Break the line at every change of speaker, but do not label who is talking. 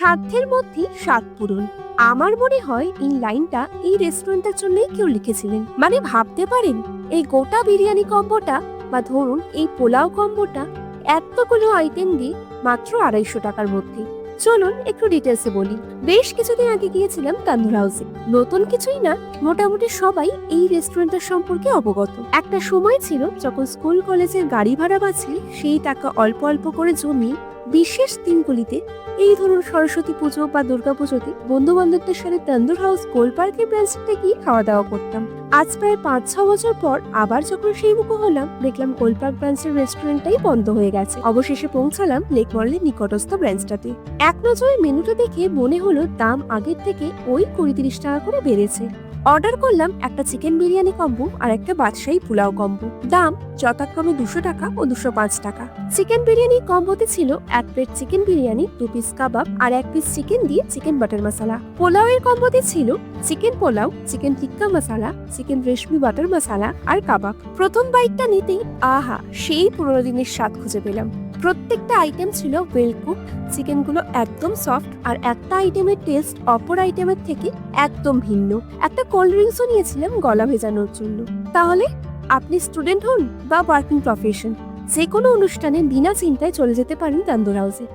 সাধ্যের মধ্যে স্বাদ পূরণ। আমার মনে হয় এই লাইনটা এই রেস্টুরেন্টের জন্যই কেউ লিখেছিলেন। মানে ভাবতে পারেন, এই গোটা বিরিয়ানি কম্বোটা বা ধরুন এই পোলাও কম্বোটা এতগুলো আইটেম দিয়ে মাত্র 250 টাকার মধ্যে। চলুন একটু ডিটেলসে বলি। বেশ কিছুদিন আগে গিয়েছিলাম তান্দুর হাউসে। নতুন কিছুই না, মোটামুটি সবাই এই রেস্টুরেন্টের সম্পর্কে অবগত। একটা সময় ছিল যখন স্কুল কলেজের গাড়ি ভাড়া বাঁচলে সেই টাকা অল্প অল্প করে জমিয়ে বিশেষ দিনগুলিতে, এই ধরুন সরস্বতী পুজো বা দুর্গা পুজোতে, বন্ধু বান্ধবদের সাথে তান্দুর হাউস গোল পার্কের ব্রাঞ্চে গিয়ে খাওয়া দাওয়া করতাম। আজ প্রায় 5-6 বছর পর আবার যখন সেই মুখো হলাম, দেখলাম গোল পার্ক ব্রাঞ্চের রেস্টুরেন্টটাই বন্ধ হয়ে গেছে। অবশেষে পৌঁছালাম লেক মলের নিকটস্থ ব্রাঞ্চটাতে। এক নজরে মেনুটা দেখে মনে হলো দাম আগের থেকে ওই 20-30 টাকা করে বেড়েছে। অর্ডার করলাম একটা চিকেন বিরিয়ানি কম্বো আর একটা বাদশাহী পোলাও কম্বো। দাম যথাক্রমে 200 টাকা ও 205 টাকা। চিকেন বিরিয়ানি কম্বোতে ছিল 1 প্লেট চিকেন বিরিয়ানি, 2 পিস কাবাব আর 1 পিস চিকেন দিয়ে চিকেন বাটার মশলা। পোলাওয়ের কম্বোতে ছিল চিকেন পোলাও, চিকেন টিক্কা মশলা, চিকেন রেশমি বাটার মশলা আর কাবাব। প্রথম বাইটটা নিতেই আহা, সেই পুরোনো দিনের স্বাদ খুঁজে পেলাম। প্রত্যেকটা আইটেম ছিল ওয়েল কুক, চিকেনগুলো একদম সফট, আর একটা আইটেমের টেস্ট অপর আইটেমের থেকে একদম ভিন্ন। একটা কোল্ড ড্রিঙ্কসও নিয়েছিলাম গলা ভেজানোর জন্য। তাহলে আপনি স্টুডেন্ট হন বা ওয়ার্কিং প্রফেশন, যে কোনো অনুষ্ঠানে বিনা চিন্তায় চলে যেতে পারেন তান্দুর হাউসে।